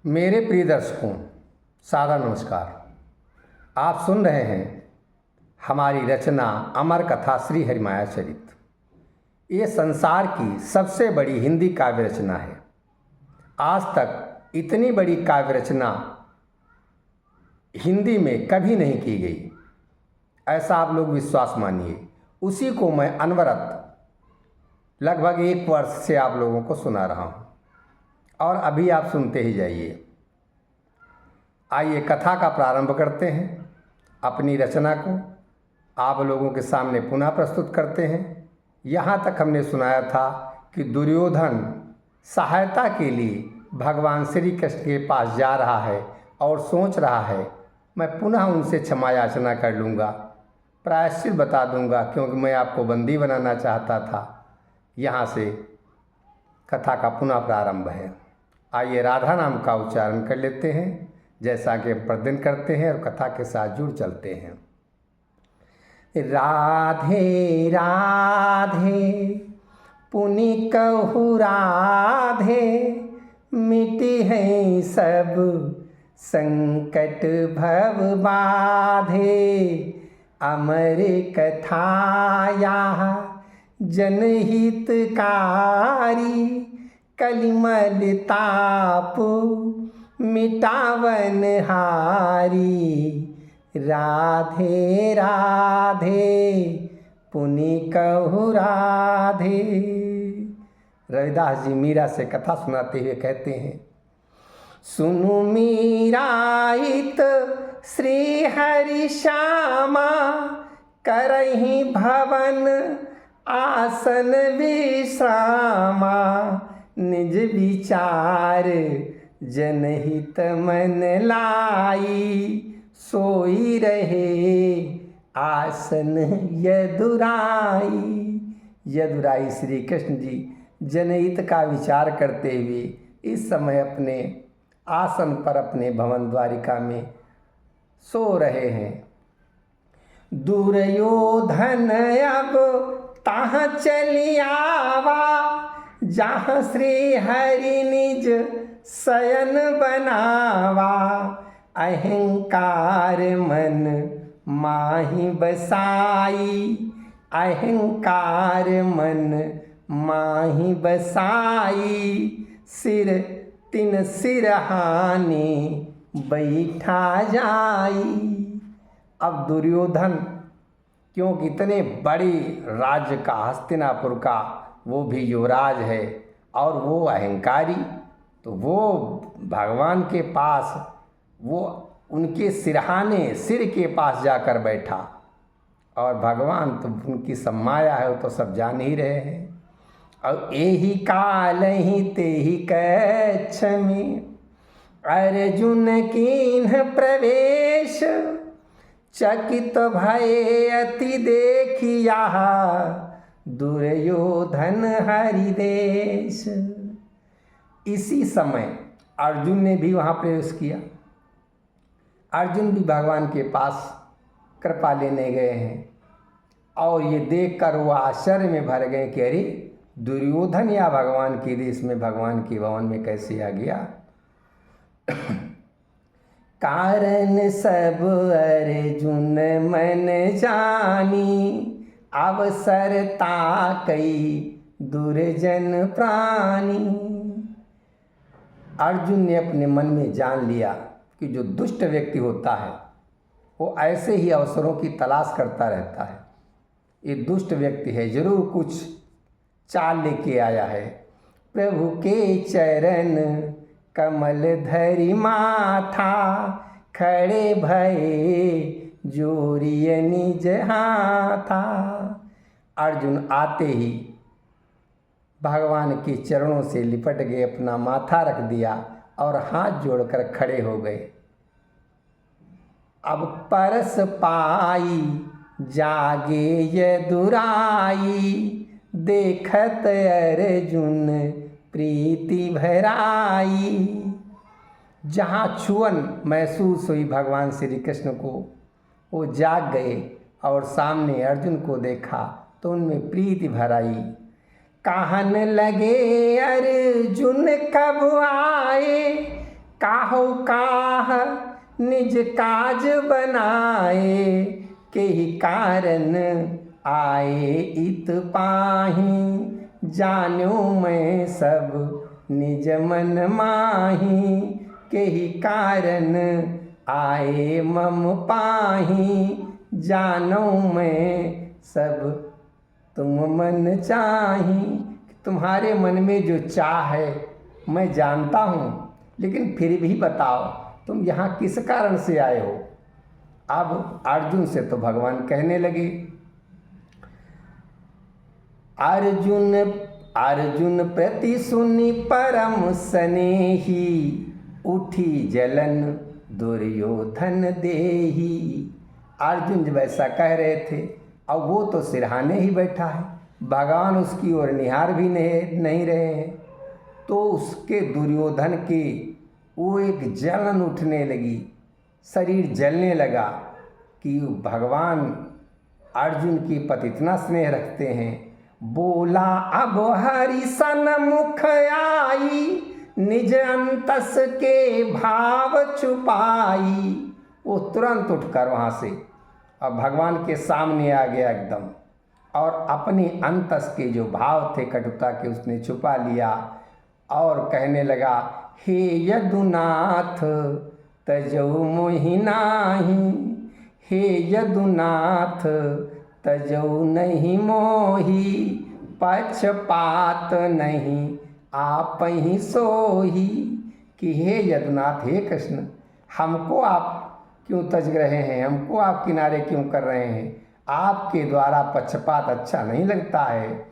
मेरे प्रिय दर्शकों, सादर नमस्कार। आप सुन रहे हैं हमारी रचना अमर कथा श्री हरिमाया चरित। ये संसार की सबसे बड़ी हिंदी काव्य रचना है। आज तक इतनी बड़ी काव्य रचना हिंदी में कभी नहीं की गई, ऐसा आप लोग विश्वास मानिए। उसी को मैं अनवरत लगभग 1 वर्ष से आप लोगों को सुना रहा हूँ और अभी आप सुनते ही जाइए। आइए कथा का प्रारंभ करते हैं। अपनी रचना को आप लोगों के सामने पुनः प्रस्तुत करते हैं। यहाँ तक हमने सुनाया था कि दुर्योधन सहायता के लिए भगवान श्री कृष्ण के पास जा रहा है और सोच रहा है मैं पुनः उनसे क्षमा याचना कर लूँगा, प्रायश्चित बता दूँगा, क्योंकि मैं आपको बंदी बनाना चाहता था। यहाँ से कथा का पुनः प्रारंभ है। आइए राधा नाम का उच्चारण कर लेते हैं, जैसा कि हम प्रतिदिन करते हैं, और कथा के साथ जुड़ चलते हैं। राधे राधे पुनि कहु राधे, मिटी है सब संकट भव बाधे। अमर कथा यहाँ जनहितकारी, कलिमल ताप मिटावन हारी। राधे राधे पुनि कहु राधे। रविदास जी मीरा से कथा सुनाते हुए कहते हैं, सुनु मीराइत श्री हरि श्यामा, करहि भवन आसन विश्रामा। निज विचार जनहित मन लाई, सोई रहे आसन यदुराई। यदुराई श्री कृष्ण जी जनहित का विचार करते हुए इस समय अपने आसन पर अपने भवन द्वारिका में सो रहे हैं। दुर्योधन अब तहाँ चली आवा, जहाँ श्री हरि निज शयन बनावा। अहंकार मन माहि बसाई, अहंकार मन माहि बसाई। सिर तिन सिरहाने बैठा जाई। अब दुर्योधन, क्योंकि इतने बड़े राज्य का, हस्तिनापुर का वो भी युवराज है और वो अहंकारी, तो वो भगवान के पास, वो उनके सिरहाने, सिर के पास जाकर बैठा। और भगवान तो उनकी सम्माया है, वो तो सब जान ही रहे हैं। और एहि काल ही तेहि कच्छमि, अर्जुन कीन्ह प्रवेश। चकित भये अति देखिया, दुर्योधन हरिदेश। इसी समय अर्जुन ने भी वहाँ प्रवेश किया। अर्जुन भी भगवान के पास कृपा लेने गए हैं और ये देखकर वो आश्चर्य में भर गए कि अरे दुर्योधन या भगवान के देश में, भगवान के भवन में कैसे आ गया। कारण सब अर्जुन मन जानी, अवसर ताकई दुर्जन प्राणी। अर्जुन ने अपने मन में जान लिया कि जो दुष्ट व्यक्ति होता है वो ऐसे ही अवसरों की तलाश करता रहता है। ये दुष्ट व्यक्ति है, जरूर कुछ चाल लेके आया है। प्रभु के चरण कमल धरि माथा, खड़े भये जोरिय निज हाथा। अर्जुन आते ही भगवान के चरणों से लिपट गए, अपना माथा रख दिया और हाथ जोड़कर खड़े हो गए। अब परस पाई जागे यदुराई, देखत अर्जुन प्रीति भराई। जहाँ छुअन महसूस हुई भगवान श्री कृष्ण को, वो जाग गए और सामने अर्जुन को देखा तो उनमें प्रीति भराई। कहन लगे अर्जुन कब आए, काहु काह निज काज बनाए, के ही कारण आए इत पाही, जान्यो मैं सब निज मन माही, के ही कारण आए मम पाही, जानो मैं सब तुम मन चाही। तुम्हारे मन में जो चाह है मैं जानता हूँ, लेकिन फिर भी बताओ तुम यहाँ किस कारण से आए हो। अब अर्जुन से तो भगवान कहने लगे, अर्जुन प्रति सुनि परम स्नेही, उठी जलन दुर्योधन देही। अर्जुन जब ऐसा कह रहे थे, अब वो तो सिरहाने ही बैठा है, भगवान उसकी ओर निहार भी नहीं रहे हैं, तो उसके दुर्योधन की वो एक जलन उठने लगी, शरीर जलने लगा कि भगवान अर्जुन की प्रति इतना स्नेह रखते हैं। बोला अब हरि सन मुख आई, निज अंतस के भाव छुपाई। वो तुरंत उठकर वहाँ से अब भगवान के सामने आ गया एकदम, और अपने अंतस के जो भाव थे कटुता के उसने छुपा लिया, और कहने लगा, हे यदुनाथ तजौ मोहि नाही, हे यदुनाथ तजौ नहीं मोही, पक्षपात नहीं आपहि सोही। कि हे यदुनाथ, हे कृष्ण, हमको आप क्यों तज रहे हैं, हमको आप किनारे क्यों कर रहे हैं, आपके द्वारा पक्षपात अच्छा नहीं लगता है।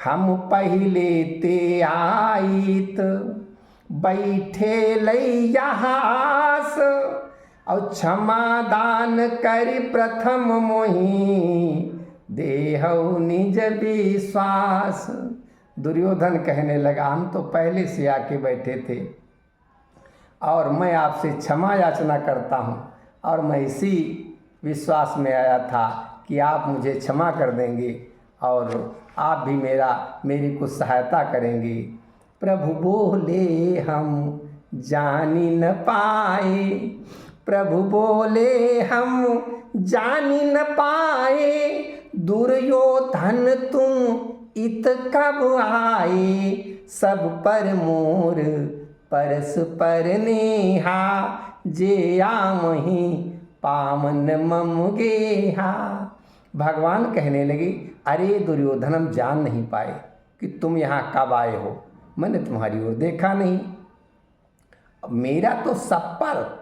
हम पहले ते आइत बैठे लैयास, और क्षमा दान करि प्रथम मोहि, देहौ निज विश्वास। दुर्योधन कहने लगा, हम तो पहले से आके बैठे थे और मैं आपसे क्षमा याचना करता हूँ, और मैं इसी विश्वास में आया था कि आप मुझे क्षमा कर देंगे और आप भी मेरी कुछ सहायता करेंगे। प्रभु बोले हम जानी न पाए, प्रभु बोले हम जानी न पाए, दुर्योधन तुम इत कब आए, सब पर मोर परस्पर नेहा, जे आमहि पावन मम गेहा। भगवान कहने लगे, अरे दुर्योधन, हम जान नहीं पाए कि तुम यहाँ कब आए हो, मैंने तुम्हारी ओर देखा नहीं। मेरा तो सब पर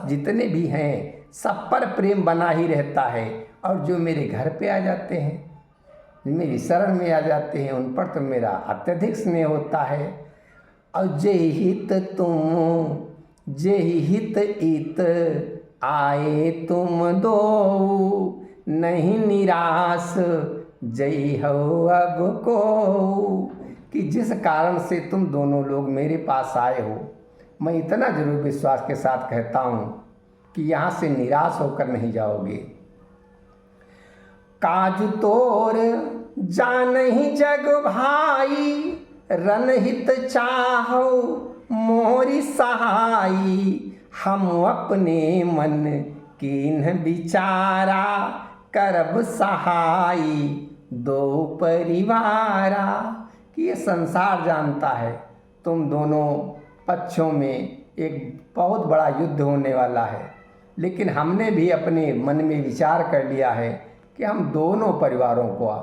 जितने भी हैं सब पर प्रेम बना ही रहता है, और जो मेरे घर पे आ जाते हैं, मेरी शरण में आ जाते हैं, उन पर तो मेरा अत्यधिक स्नेह होता है। और जेहि हित इत आए तुम दो, नहीं निराश जय हो अब को। कि जिस कारण से तुम दोनों लोग मेरे पास आए हो, मैं इतना जरूर विश्वास के साथ कहता हूँ कि यहाँ से निराश होकर नहीं जाओगे। काज तोर जानहि जग भाई, रनहित चाहो मोरी सहाई, हम अपने मन कीन्ह विचारा, करब सहाई दो परिवारा। कि ये संसार जानता है तुम दोनों पक्षों में एक बहुत बड़ा युद्ध होने वाला है, लेकिन हमने भी अपने मन में विचार कर लिया है कि हम दोनों परिवारों को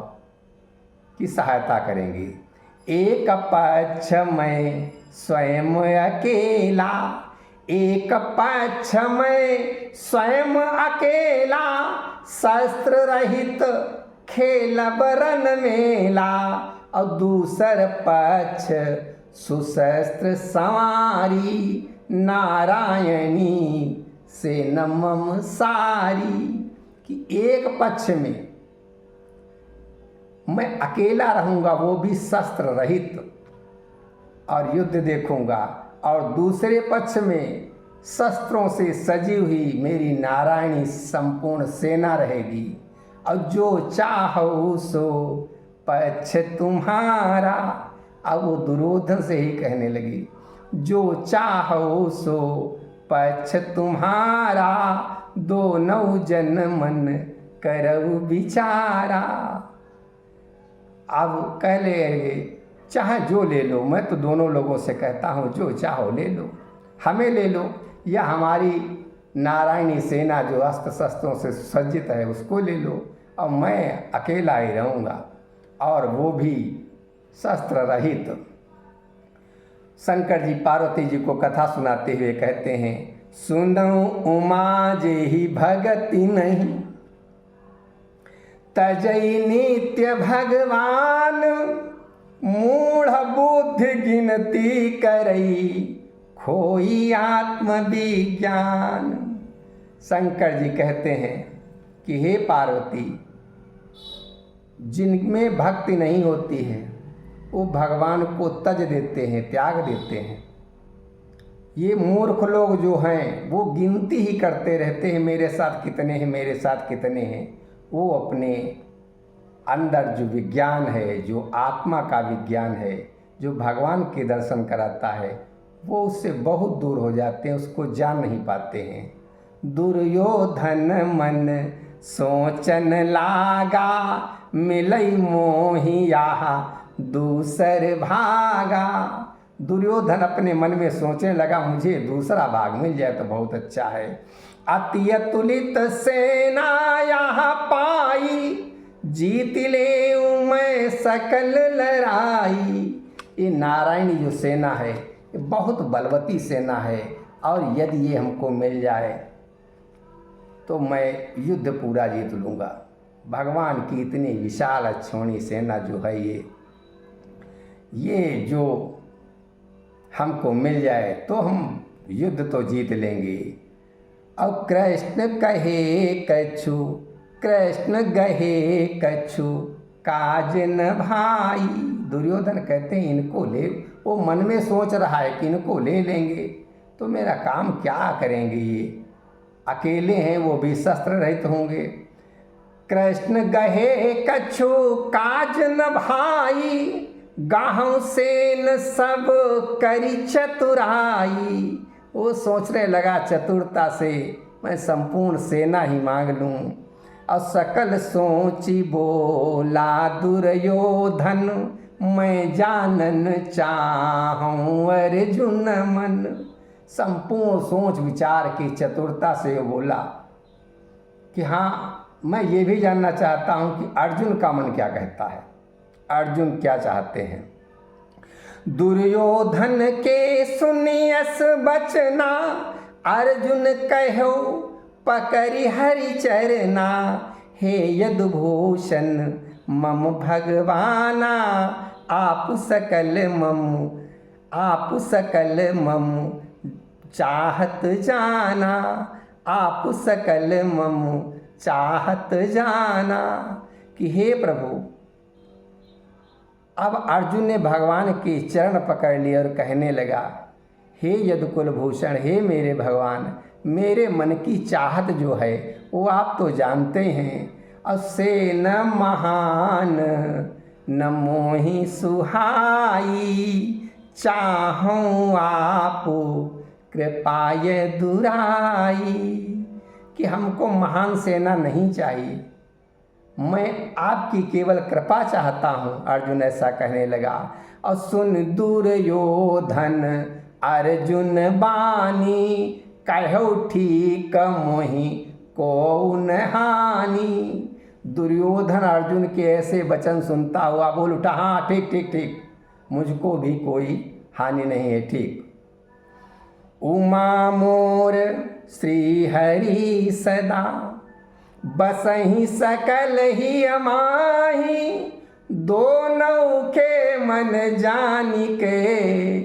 की सहायता करेंगे। एक पक्ष में स्वयं अकेला, एक पक्ष में स्वयं अकेला, शस्त्र रहित खेलब रन मेला, और दूसर पक्ष सुशस्त्र संवारी, नारायणी से नमम सारी। कि एक पक्ष में मैं अकेला रहूँगा, वो भी शस्त्र रहित, और युद्ध देखूँगा, और दूसरे पक्ष में शस्त्रों से सजी हुई मेरी नारायणी संपूर्ण सेना रहेगी, और जो चाहो सो पक्ष तुम्हारा। अब वो दुर्योधन से ही कहने लगी, जो चाहो सो पक्ष तुम्हारा, दोनों जन मन करऊ विचारा। अब कह ले चाहे जो ले लो, मैं तो दोनों लोगों से कहता हूँ जो चाहो ले लो, हमें ले लो या हमारी नारायणी सेना जो अस्त्र शस्त्रों से सज्जित है उसको ले लो, और मैं अकेला ही रहूँगा, और वो भी शस्त्र रहित। शंकर जी पार्वती जी को कथा सुनाते हुए कहते हैं, सुनो उमा जे ही भगति नहीं, तजई नित्य भगवान, मूढ़ बुद्धि गिनती करई, खोई आत्मविज्ञान। शंकर जी कहते हैं कि हे पार्वती, जिनमें भक्ति नहीं होती है वो भगवान को तज देते हैं, त्याग देते हैं। ये मूर्ख लोग जो हैं वो गिनती ही करते रहते हैं, मेरे साथ कितने हैं, मेरे साथ कितने हैं। वो अपने अंदर जो विज्ञान है, जो आत्मा का विज्ञान है, जो भगवान के दर्शन कराता है, वो उससे बहुत दूर हो जाते हैं, उसको जान नहीं पाते हैं। दुर्योधन मन सोचन लागा, मिलई मोहिया दूसर भागा। दुर्योधन अपने मन में सोचने लगा, मुझे दूसरा भाग मिल जाए तो बहुत अच्छा है। अति अतुलित सेना यहाँ पाई, जीत ले मैं सकल लड़ाई। ये नारायणी जो सेना है ये बहुत बलवती सेना है, और यदि ये हमको मिल जाए तो मैं युद्ध पूरा जीत लूँगा। भगवान की इतनी विशाल अक्षौणी सेना जो है ये जो हमको मिल जाए तो हम युद्ध तो जीत लेंगे। अब कृष्ण कहे कछु, कृष्ण गहे कछु, काज न भाई। दुर्योधन कहते हैं इनको ले, वो मन में सोच रहा है कि इनको ले लेंगे तो मेरा काम क्या करेंगे, ये अकेले हैं, वो भी शस्त्र रहित होंगे। कृष्ण गहे कछु काज न भाई, गाँव से न सब करी चतुराई। वो सोचने लगा चतुरता से मैं संपूर्ण सेना ही मांग लूँ। और सकल सोची बोला दुर्योधन, मैं जानन चाहूँ अर्जुन मन। संपूर्ण सोच विचार की चतुरता से वो बोला कि हाँ, मैं ये भी जानना चाहता हूँ कि अर्जुन का मन क्या कहता है, अर्जुन क्या चाहते हैं। दुर्योधन के सुनियस बचना, अर्जुन कहो पकड़ी हरि चरना। हे यदुभूषण मम भगवाना, आप सकल मम चाहत जाना, आप सकल मम चाहत जाना। कि हे प्रभु, अब अर्जुन ने भगवान के चरण पकड़ लिए और कहने लगा, हे यदुकुल भूषण, हे मेरे भगवान, मेरे मन की चाहत जो है वो आप तो जानते हैं। असे न महान न मोहि सुहाई, चाहूँ आप कृपाय दुराई। कि हमको महान सेना नहीं चाहिए, मैं आपकी केवल कृपा चाहता हूँ। अर्जुन ऐसा कहने लगा। और सुन दुर्योधन अर्जुन बानी, कहो ठीक मोहि कौन हानि। दुर्योधन अर्जुन के ऐसे वचन सुनता हुआ बोल उठा, हाँ ठीक ठीक ठीक, मुझको भी कोई हानि नहीं है, ठीक। उमा मोर श्री हरि सदा, बसहि सकल ही अमाही। दोनों के मन जानी के,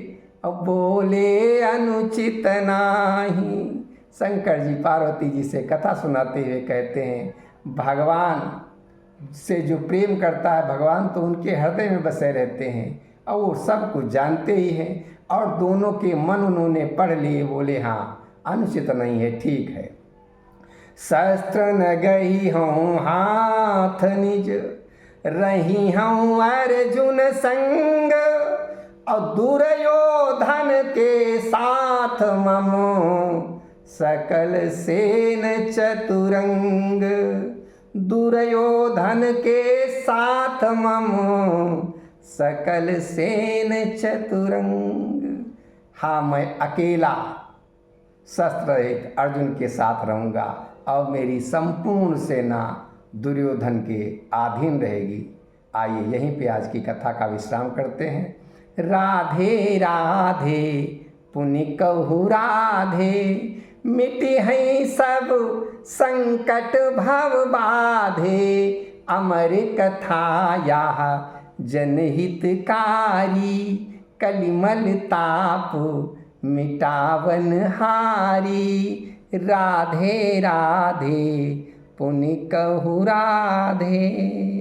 अब बोले अनुचित नाही। शंकर जी पार्वती जी से कथा सुनाते हुए कहते हैं, भगवान से जो प्रेम करता है, भगवान तो उनके हृदय में बसे रहते हैं और वो सब कुछ जानते ही हैं। और दोनों के मन उन्होंने पढ़ लिए, बोले हाँ अनुचित नहीं है, ठीक है। शस्त्र न गई हूँ हाथ निज, रही हूँ अर्जुन संग। और दुर्योधन के साथ मम सकल सेन चतुरंग। दुर्योधन के साथ मम सकल सेन चतुरंग। हाँ, मैं अकेला शस्त्र रहित अर्जुन के साथ रहूँगा और मेरी संपूर्ण सेना दुर्योधन के अधीन रहेगी। आइए यहीं पे आज की कथा का विश्राम करते हैं। राधे राधे पुनि कहु राधे, मिटे हैं सब संकट भव बाधे। अमर कथा यह जनहितकारी, कलिमल ताप मिटावन हारी। राधे राधे पुनि कहु राधे।